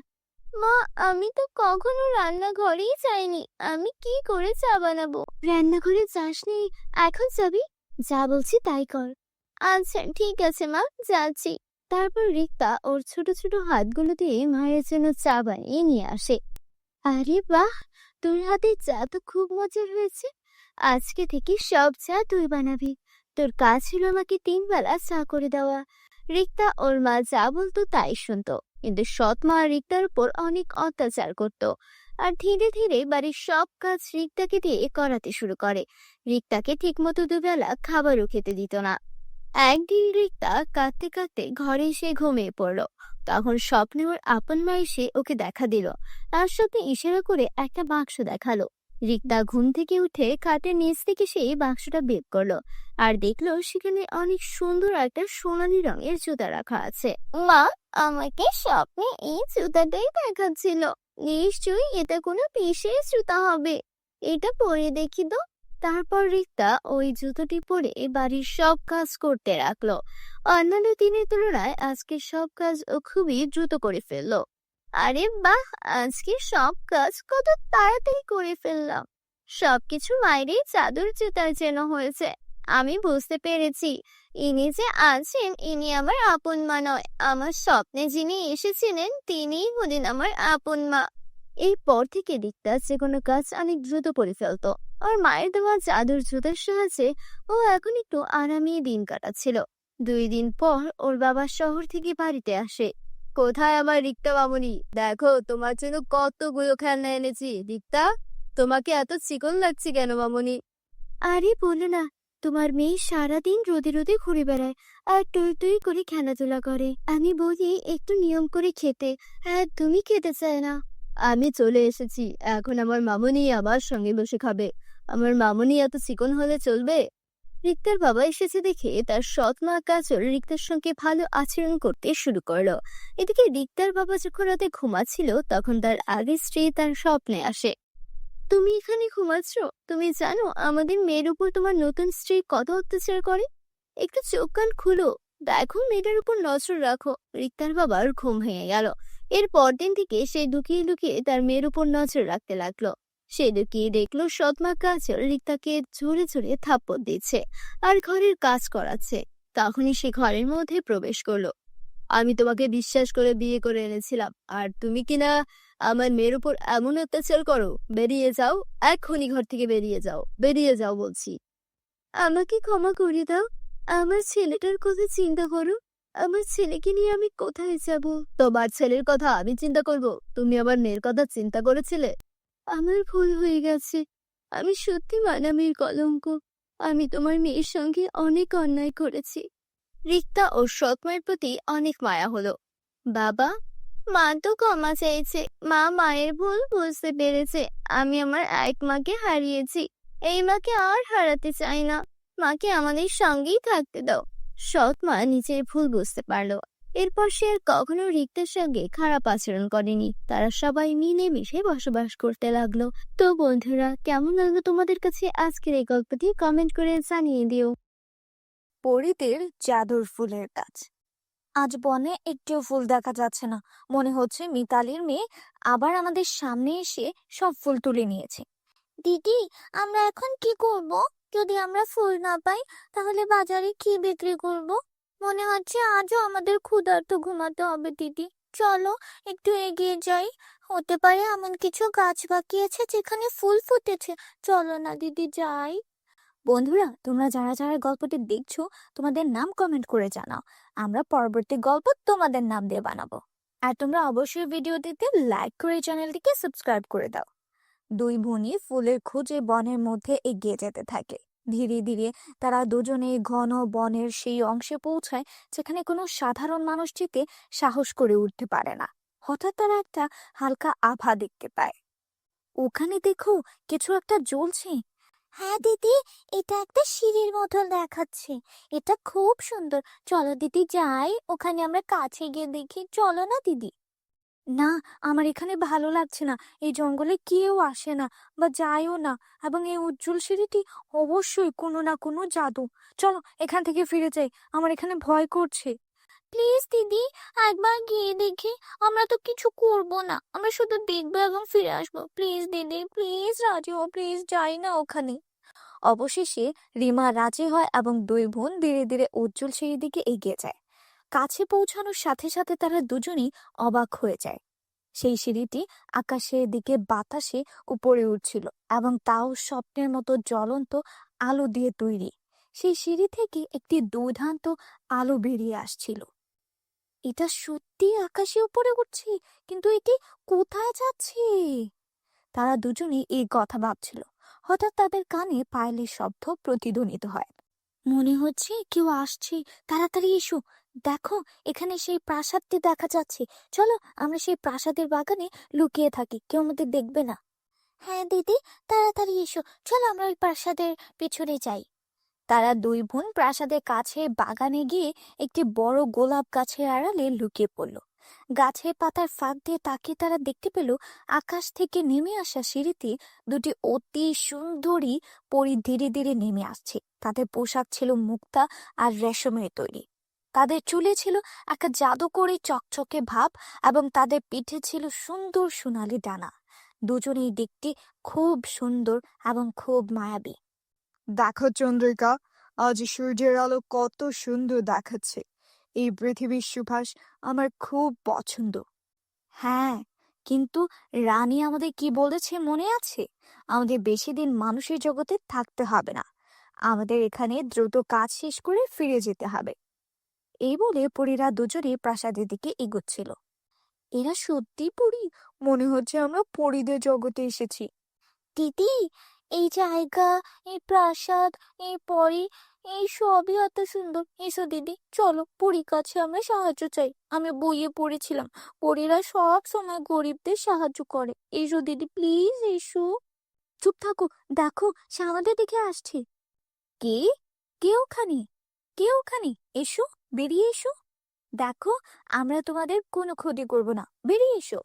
মা, আমি তো কখনো রান্নাঘরেই যাইনি, আমি কি করে চা বানাবো? রান্নাঘরে যাসনি, এখন যাবি? যা বলছি তাই কর। আচ্ছা ঠিক আছে মা, যাচ্ছি। তারপর রিক্তা ওর ছোট ছোট হাতগুলো দিয়ে মায়ের জন্য চা বানিয়ে নিয়ে আসে। আরে বাহ, তোর হাতে চা তো খুব মজার হয়েছে। আজকে থেকে সব চা তুই বানাবি। তোর কাজ ছিল আমাকে 3 বেলা চা করে দেওয়া। রিক্তা ওর মা যা বলতো তাই শুনতো, কিন্তু সৎ মা রিক্তার উপর অনেক অত্যাচার করত। আর ধীরে ধীরে বাড়ির সব কাজ রিক্তাকে দিয়ে করাতে শুরু করে। রিক্তাকে ঠিকমতো 2 বেলা খাবারও খেতে দিত না। একদিন রিক্তা কাঁদতে কাঁদতে ঘরে এসে ঘুমিয়ে পড়লো। তখন স্বপ্নে ওর আপন মা এসে ওকে দেখা দিল। তার স্বপ্নে ইশারা করে একটা বাক্স দেখালো। রিক্তা ঘুম থেকে উঠে খাটের নিচ থেকে সেই বাক্সটা বের করলো, আর দেখলো সেখানে অনেক সুন্দর একটা সোনালী রঙের জুতা রাখা আছে। মা, আমাকে স্বপ্নে এই জুতাটাই দেখাচ্ছিল, নিশ্চয়ই এটা কোনো বিশেষ জুতা হবে, এটা পরে দেখি তো। তারপর রিক্তা ওই জুতোটি পরে বাড়ির সব কাজ করতে রাখলো। অন্যান্য দিনের তুলনায় আজকে সব কাজ ও খুবই দ্রুত করে ফেললো। আরে বাহ, আজকে সব কাজ কত তাড়াতাড়ি করে ফেললাম। সবকিছু মায়েরই চাদর জুতার যেন হয়েছে। আমি বুঝতে পেরেছি, ইনি যে আছেন ইনি আমার আপন মা নয়, আমার স্বপ্নে যিনি এসেছিলেন তিনিই হলেন আমার আপন মা। এরপর থেকে রিক্তা যে কোনো কাজ অনেক দ্রুত করে ফেলতো। আর মায়ের দেওয়া জাদুর জুতার সাহায্যে ও এখন একটু আরামে দিন কাটাচ্ছিল। 2 দিন পর ওর বাবা শহর থেকে বাড়িতে আসে। কোথায় আমার রিক্তা মামুনি, দেখো তোমার জন্য কতগুলো খেলনা এনেছি। রিক্তা, তোমাকে এত চিকন লাগছে কেন মামুনি? আরে বলো না, তোমার মেয়ে সারাদিন রোদে রোদে ঘুরে বেড়ায় আর টই টই করে খেলাধুলা করে। আমি বলি একটু নিয়ম করে খেতে, তুমি খেতে চায় না। আমি চলে এসেছি, এখন আমার মামুনি আমার সঙ্গে বসে খাবে। আমার মামুনি এত চিকন হলে চলবে? রিক্তার বাবা এসেছে দেখে তার সৎ মা কাজল রিক্তার সঙ্গে ভালো আচরণ করতে শুরু করলো। এদিকে রিক্তার বাবা যখন রাতে ঘুমাচ্ছিল তখন তার আগের স্ত্রী তার স্বপ্নে আসে। তুমি এখানে ঘুমাচ্ছ? তুমি জানো আমাদের মেয়ের উপর তোমার নতুন স্ত্রী কত অত্যাচার করে? একটু চোখ কান খুলো, দেখো মেয়েটার উপর নজর রাখো। রিক্তার বাবার ঘুম ভেঙে গেল। এর পরদিন থেকে সে লুকিয়ে লুকিয়ে তার মেয়ের উপর নজর রাখতে লাগলো। সে লুকিয়ে দেখলো সৎমা কাজল রিক্তাকে জোরে জোরে থাপ্পড় দিচ্ছে আর ঘরের কাজ করাচ্ছে। তখনই সে ঘরের মধ্যে প্রবেশ করলো। আমি তোমাকে বিশ্বাস করে বিয়ে করে এনেছিলাম, আর তুমি কিনা আমার মেয়ের উপর এমন অত্যাচার করো। বেরিয়ে যাও, এক্ষুনি ঘর থেকে বেরিয়ে যাও, বেরিয়ে যাও বলছি। আমাকে ক্ষমা করে দাও, আমার ছেলেটার কথা চিন্তা করো। আমার ছেলেকে নিয়ে আমি কোথায় যাব? তোমার ছেলের কথা আমি চিন্তা করব? তুমি আমার মেয়ের কথা চিন্তা করেছিলে? আমার ভুল হয়ে গেছে, আমি সত্যি মানামির কলঙ্ক। আমি তোমার মেয়ের সঙ্গে অনেক অন্যায় করেছি। রিক্তা ও সৎ মায়ের প্রতি অনেক মায়া হলো। বাবা, মা তো ক্ষমা চাইছে, মা মায়ের ভুল বুঝতে পেরেছে। আমি আমার এক মাকে হারিয়েছি, এই মাকে আর হারাতে চাই না। মাকে আমাদের সঙ্গেই থাকতে দাও। সৎ মা নিজের ভুল বুঝতে পারলো। এরপর সে আর কখনো রিক্তার সঙ্গে খারাপ আচরণ করেনি। তারা সবাই মিলেমিশে বসবাস করতে লাগলো। তো বন্ধুরা, কেমন লাগলো তোমাদের কাছে আজকের এই গল্পটি? কমেন্ট করে জানিয়ে দিও। পরিদের জাদুর ফুলের গাছ। আজ বনে একটিও ফুল দেখা যাচ্ছে না। মনে হচ্ছে মিতালির মেয়ে আবার আমাদের সামনে এসে সব ফুল তুলে নিয়েছে। দিদি, আমরা এখন কি করব? যদি আমরা ফুল না পাই তাহলে বাজারে কি বিক্রি করব? মনে হচ্ছে আজও আমাদের ক্ষুধার্ত ঘুমাতে হবে। দিদি, চলো একটু এগিয়ে যাই। হতে পারে এমন কিছু গাছ বাকি আছে যেখানে ফুল ফুটেছে। চলো না দিদি, যাই। বন্ধুরা, তোমরা যারা যারা গল্পটি দেখছো তোমাদের নাম কমেন্ট করে জানাও। আমরা পরবর্তী গল্প তোমাদের নাম দিয়ে বানাবো। আর তোমরা অবশ্যই ভিডিওটিতে লাইক করে চ্যানেলটিকে সাবস্ক্রাইব করে দাও। দুই বোনই ফুলের খোঁজে বনের মধ্যে এগিয়ে যেতে থাকে। ধীরে ধীরে তারা দুজনে ঘন বনের সেই অংশে পৌঁছায় যেখানে কোনো সাধারণ মানুষ যেতে সাহস করে উঠতে পারে না। হঠাৎ তারা একটা হালকা আভা দেখতে পায়। ওখানে দেখো, কিছু একটা জ্বলছে। হ্যাঁ দিদি, এটা একটা সিঁড়ির মতো দেখাচ্ছে। এটা খুব সুন্দর। চলো দিদি যাই, ওখানে আমরা কাছে গিয়ে দেখি। চলো না দিদি। না, আমার এখানে ভালো লাগছে না। এই জঙ্গলে কেউ আসে না বা যায়ও না, এবং এই উজ্জ্বল সিঁড়িটি অবশ্যই কোনো না কোনো জাদু। চলো এখান থেকে ফিরে যাই, আমার এখানে ভয় করছে। প্লিজ দিদি, একবার গিয়ে দেখি। আমরা তো কিছু করব না, আমরা শুধু দেখবো এবং ফিরে আসবো। প্লিজ দিদি, প্লিজ রাজি হও, প্লিজ যাই না ওখানে। অবশেষে রিমা রাজি হয় এবং দুই বোন ধীরে ধীরে উজ্জ্বল সিঁড়ির দিকে এগিয়ে যায়। কাছে পৌঁছানোর সাথে সাথে তারা দুজনেই অবাক হয়ে যায়। সেই সিঁড়িটি আকাশের দিকে বাতাসে উপরে উঠছিল, এবং তাও স্বপ্নের মতো জ্বলন্ত আলো দিয়ে তৈরি। সেই সিঁড়ি থেকে একটি দুর্দান্ত আলো বেরিয়ে আসছিল। এটা সত্যি আকাশে উপরে উঠছে, কিন্তু এটি কোথায় যাচ্ছে? তারা দুজনেই এই কথা ভাবছিল। হঠাৎ তাদের কানে পায়েলের শব্দ প্রতিধ্বনিত হয়। মনে হচ্ছে কেউ আসছে, তাড়াতাড়ি এসো। দেখো, এখানে সেই প্রাসাদটি দেখা যাচ্ছে। চলো আমরা সেই প্রাসাদের বাগানে লুকিয়ে থাকি, কেউ আমাদের দেখবে না। হ্যাঁ দিদি, তাড়াতাড়ি এসো। চলো আমরা ওই প্রাসাদের পেছনে যাই। তারা দুই বোন প্রাসাদের কাছে বাগানে গিয়ে একটি বড় গোলাপ গাছের আড়ালে লুকিয়ে পড়ল। গাছের পাতার ফাঁক দিয়ে তাকিয়ে তারা দেখতে পেল আকাশ থেকে নেমে আসা সিঁড়িতে দুটি অতি সুন্দরী পরী ধীরে ধীরে নেমে আসছে। তাদের পোশাক ছিল মুক্তা আর রেশমের তৈরি। তাদের চুলে ছিল একটা জাদুকরি চকচকে ভাব, এবং তাদের পিঠে ছিল সুন্দর সোনালি ডানা। দুজনেই দেখতে খুব সুন্দর এবং খুব মায়াবী। দেখো চন্দ্রিকা, আজ সূর্যের আলো কত সুন্দর দেখাচ্ছে। এই পৃথিবীর সুবাস আমার খুব পছন্দ। হ্যাঁ, কিন্তু রানী আমাদের কি বলেছে মনে আছে? আমাদের বেশি দিন মানুষের জগতে থাকতে হবে না, আমাদের এখানে দ্রুত কাজ শেষ করে ফিরে যেতে হবে। এই বলে পরীরা দুজনেই প্রাসাদের দিকে এগোচ্ছিল। এরা সত্যি পরী? মনে হচ্ছে আমরা পরীদের জগতে এসেছি। দিদি, এই জায়গা, এই প্রাসাদ, এই পরী, এই সবই এত সুন্দর। এসো দিদি, চলো পরীর কাছে আমরা সাহায্য চাই। আমি বইয়ে পড়েছিলাম পরীরা সব সময় গরিবদের সাহায্য করে। এসো দিদি, প্লিজ এসো। চুপ থাকো, দেখো সে আমাদের দিকে আসছে। কে? কে ওখানে? কে ওখানে? এসো, বেরিয়ে এসো। দেখো, আমরা তোমাদের কোনো ক্ষতি করব না, বেরিয়ে এসো।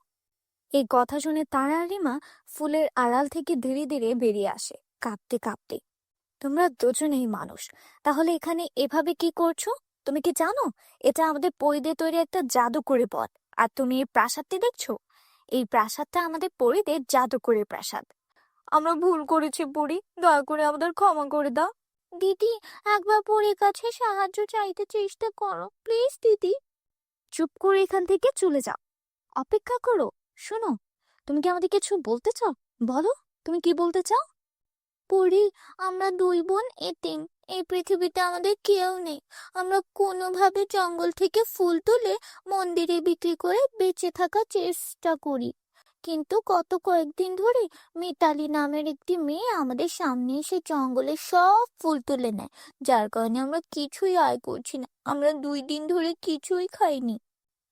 এই কথা শুনে তারা আর রিমা ফুলের আড়াল থেকে ধীরে ধীরে বেরিয়ে আসে, কাঁপতে কাঁপতে। তোমরা দুজনেই মানুষ, তাহলে এখানে এভাবে কি করছো? তুমি কি জানো এটা আমাদের পরিদের তৈরি একটা জাদুকরি পথ? আর তুমি এই প্রাসাদটি দেখছো? এই প্রাসাদটা আমাদের পরিদের জাদুকরি প্রাসাদ। আমরা ভুল করেছি পরী, দয়া করে আমাদের ক্ষমা করে দাও। দিদি, একবার পরীর কাছে সাহায্য চাইতে চেষ্টা করো, প্লিজ দিদি। চুপ করে এখান থেকে চলে যাও, অপেক্ষা করো। শোনো, তুমি কি আমাদের কিছু বলতে চাও? বলো, তুমি কি বলতে চাও? পরি, আমরা দুই বোন এতিম। এই পৃথিবীতে আমাদের কেউ নেই। আমরা কোনোভাবে জঙ্গল থেকে ফুল তুলে মন্দিরে বিক্রি করে বেঁচে থাকার চেষ্টা করি। কিন্তু গত কয়েকদিন ধরে মিতালি নামের একটি মেয়ে আমাদের সামনে এসে জঙ্গলের সব ফুল তুলে নেয়, যার কারণে আমরা কিছুই আয় করছি না। আমরা 2 দিন ধরে কিছুই খাইনি।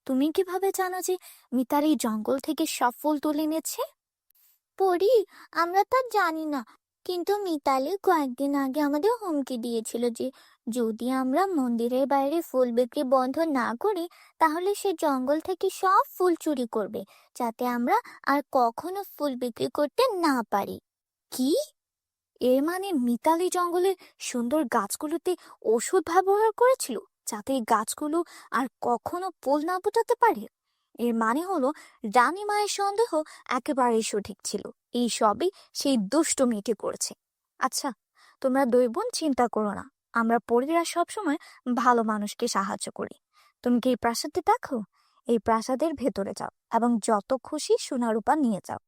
তুমি কিভাবে জানো যে মিতালি জঙ্গল থেকে সব ফুল তুলে এনেছে? পরি, আমরা তা জানি না, কিন্তু মিতালি কয়েকদিন আগে আমাদের হুমকি দিয়েছিল যে যদি আমরা মন্দিরের বাইরে ফুল বিক্রি বন্ধ না করি, তাহলে সে জঙ্গল থেকে সব ফুল চুরি করবে, যাতে আমরা আর কখনো ফুল বিক্রি করতে না পারি। কি? এর মানে মিতালি জঙ্গলের সুন্দর গাছগুলোতে ওষুধ ব্যবহার করেছিল, যাতে এই গাছগুলো আর কখনো ফুল না ফোটাতে পারে। এর মানে হলো রানী মায়ের সন্দেহ একেবারেই সঠিক ছিল। এই সবই সেই দুষ্ট মেয়েটি করেছে। আচ্ছা, তোমরা দুই বোন চিন্তা করো না, আমরা পরীরা সবসময় ভালো মানুষকে সাহায্য করি। তুমি কি এই প্রাসাদে দেখো? এই প্রাসাদের ভেতরে যাও এবং যত খুশি সোনা রূপা নিয়ে যাও।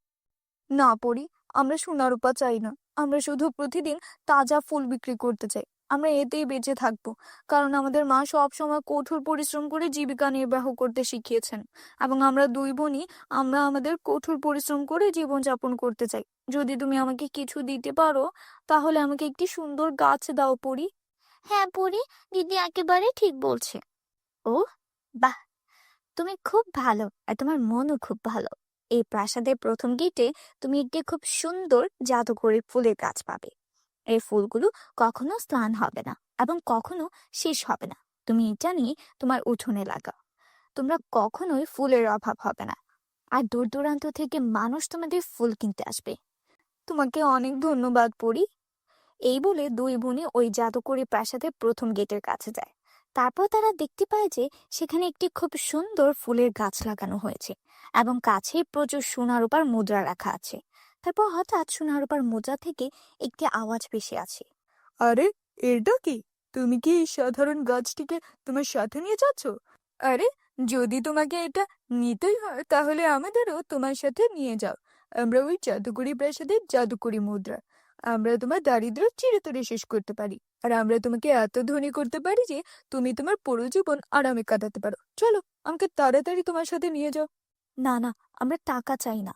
না পরী, আমরা সোনা রূপা চাই না। আমরা শুধু প্রতিদিন তাজা ফুল বিক্রি করতে চাই। আমরা এতেই বেঁচে থাকবো, কারণ আমাদের মা সব সময় কঠোর পরিশ্রম করে জীবিকা নির্বাহ করতে শিখিয়েছেন, এবং আমরা দুই বোনই আমরা আমাদের কঠোর পরিশ্রম করে জীবনযাপন করতে চাই। যদি তুমি আমাকে কিছু দিতে পারো, তাহলে আমাকে একটি সুন্দর গাছ দাও পরী। হ্যাঁ পরি, দিদি একেবারে ঠিক বলছে। ও বাহ, তুমি খুব ভালো আর তোমার মনও খুব ভালো। এই প্রাসাদের প্রথম গেটে তুমি একটি খুব সুন্দর জাদুকরি ফুলের গাছ পাবে। এই ফুলগুলো কখনো স্নান হবে না এবং কখনো শেষ হবে না। তুমি এটা নিয়ে তোমার উঠোনে লাগাও, তোমরা কখনোই ফুলের অভাব হবে না। আর দূর দূরান্ত থেকে মানুষ তোমাদের ফুল কিনতে আসবে। তোমাকে অনেক ধন্যবাদ পরী। এই বলে দুই বোনে ওই জাদুকরি প্রাসাদের প্রথম গেটের কাছে যায়। তারপর তারা দেখতে পায় যে সেখানে একটি খুব সুন্দর ফুলের গাছ লাগানো হয়েছে এবং কাছে প্রচুর সোনা রূপার মুদ্রা রাখা আছে। তারপর হঠাৎ সোনা রূপার মুদ্রা থেকে একটি আওয়াজ ভেসে আছে। আরে, এটা কি? তুমি কি এই সাধারণ গাছটিকে তোমার সাথে নিয়ে যাচ্ছ? আরে, যদি তোমাকে এটা নিতেই হয় তাহলে আমাদেরও তোমার সাথে নিয়ে যাও। আমরা ওই জাদুকরি প্রাসাদের জাদুকরি মুদ্রা। আমরা তোমার দারিদ্র্য চিরতরে শেষ করতে পারি, আর আমরা তোমাকে এত ধনী করতে পারি যে তুমি তোমার পুরো জীবন আরামে কাটাতে পারো। চলো, আমাকে তাড়াতাড়ি তোমার সাথে নিয়ে যাও। না না, আমরা টাকা চাই না।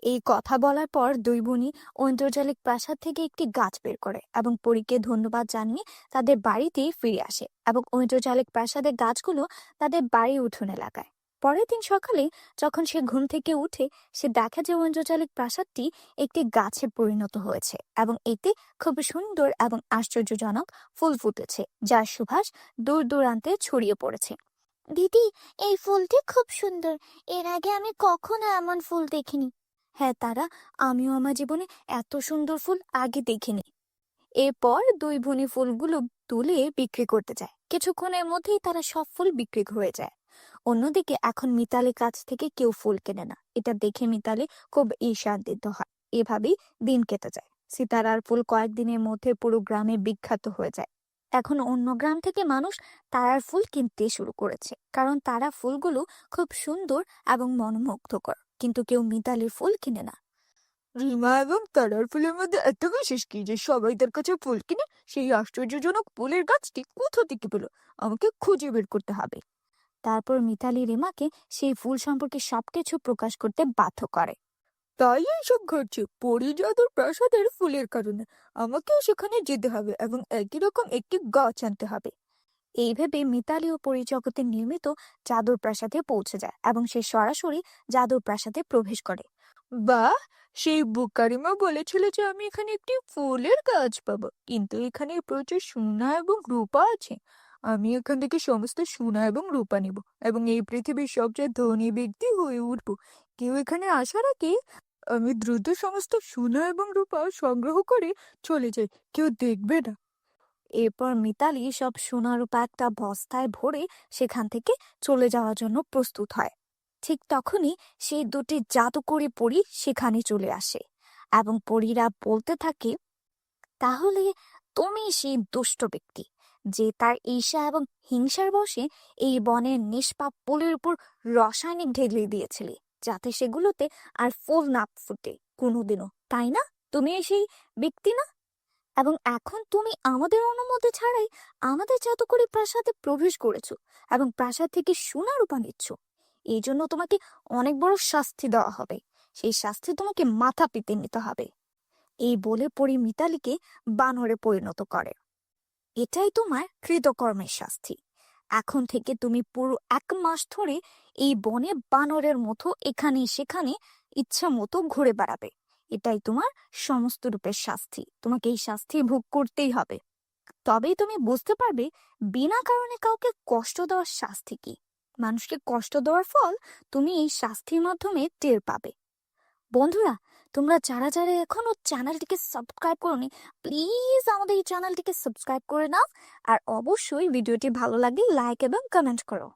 এই কথা বলার পর দুই বোনই ঐন্দ্রজালিক প্রাসাদ থেকে একটি গাছ বের করে এবং পরীকে ধন্যবাদ জানিয়ে তাদের বাড়িতে ফিরে আসে এবং ঐন্দ্রজালিক প্রাসাদের গাছগুলো তাদের বাড়ি উঠোনে লাগায়। পরের দিন সকালে যখন সে ঘুম থেকে উঠে, সে দেখে যে ঐন্দ্রজালিক প্রাসাদটি একটি গাছে পরিণত হয়েছে এবং এতে খুব সুন্দর এবং আশ্চর্যজনক ফুল ফুটেছে, যার সুবাস দূর দূরান্তে ছড়িয়ে পড়েছে। দিদি, এই ফুলটি খুব সুন্দর। এর আগে আমি কখনো এমন ফুল দেখিনি। হ্যাঁ তারা, আমিও আমার জীবনে এত সুন্দর ফুল আগে দেখিনি। এরপর দুই বোনই ফুলগুলো তুলে বিক্রি করতে যায়। কিছুক্ষণের মধ্যেই তারা সব ফুল বিক্রি হয়ে যায়। অন্যদিকে এখন মিতালির কাছ থেকে কেউ ফুল কেনে না। এটা দেখে মিতালি খুব ঈর্ষান্বিত হয়। এভাবেই দিন কেটে যায়। সিতারার ফুল কয়েকদিনের মধ্যে পুরো গ্রামে বিখ্যাত হয়ে যায়। এখন অন্য গ্রাম থেকে মানুষ তারার ফুল কিনতে শুরু করেছে, কারণ তারা ফুলগুলো খুব সুন্দর এবং মনোমুগ্ধকর। কিন্তু কেউ মিতালির ফুল কিনে না। রিমা এবং তারার ফুলের মধ্যে এত বিশেষ কি যে সবাই তার কাছে ফুল কিনে? সেই আশ্চর্যজনক ফুলের গাছটি কোথা থেকে পেলো? আমাকে খুঁজে বের করতে হবে। তারপর মিতালি রিমাকে সেই ফুল সম্পর্কে সবকিছু প্রকাশ করতে বাধ্য করে। তাই এইসব ঘটছে পরিজাদুর প্রাসাদের ফুলের কারণে। আমাকেও সেখানে যেতে হবে এবং একই রকম একটি গাছ আনতে হবে। এই ভেবে মিতালি ও পরিজগতে নির্মিত জাদুর প্রাসাদে পৌঁছে যায় এবং সে সরাসরি জাদুর প্রাসাদে প্রবেশ করে। বাহ! সেই বুকারিমা বলেছিল যে আমি এখানে একটি ফুলের গাছ পাবো, কিন্তু এখানে প্রচুর সোনা এবং রূপা আছে। আমি এখান থেকে সমস্ত সোনা এবং রূপা নিব এবং এই পৃথিবীর সবচেয়ে ধনী ব্যক্তি হয়ে উঠবো। কেউ এখানে আসার আগে আমি দ্রুত সমস্ত সোনা এবং রূপা সংগ্রহ করে চলে যাই, কেউ দেখবে না। এরপর মিতালি সব সোনা রূপা একটা বস্তায় ভরে সেখান থেকে চলে যাওয়ার জন্য প্রস্তুত হয়। ঠিক তখনই সেই দুটি জাদুকরি পরী সেখানে চলে আসে এবং পরীরা বলতে থাকে, তাহলে তুমি সেই দুষ্ট ব্যক্তি যে তার ঈর্ষা এবং হিংসার বশে এই বনের নিষ্পাপ ফুলের উপর রাসায়নিক ঢেলে দিয়েছিলে, যাতে সেগুলোতে আর ফুল না ফুটে কোনোদিনও, তাই না? তুমি সেই ব্যক্তি না? এবং এখন তুমি আমাদের অনুমতি ছাড়াই আমাদের জাদুকরি প্রাসাদে প্রবেশ করেছো এবং প্রাসাদ থেকে সোনা রূপা নিচ্ছ। এই জন্য তোমাকে অনেক বড় শাস্তি দেওয়া হবে। সেই শাস্তি তোমাকে মাথা পেতে নিতে হবে। এই বলে পরি মিতালিকে বানরে পরিণত করে। এটাই তোমার কৃতকর্মের শাস্তি। এখন থেকে তুমি পুরো 1 মাস ধরে এই বনে বানরের মতো এখানে সেখানে ইচ্ছা মতো ঘুরে বেড়াবে। এটাই তোমার সমস্ত রূপের শাস্তি। তোমাকে এই শাস্তি ভোগ করতেই হবে। তবেই তুমি বুঝতে পারবে বিনা কারণে কাউকে কষ্ট দেওয়ার শাস্তি কি। মানুষকে কষ্ট দেওয়ার ফল তুমি এই শাস্তির মাধ্যমে টের পাবে। বন্ধুরা, তোমরা যারা যারা এখনো চ্যানেলটিকে সাবস্ক্রাইব করোনি, প্লিজ আমাদের এই চ্যানেলটিকে সাবস্ক্রাইব করে নাও। আর অবশ্যই ভিডিওটি ভালো লাগলে লাইক এবং কমেন্ট করো।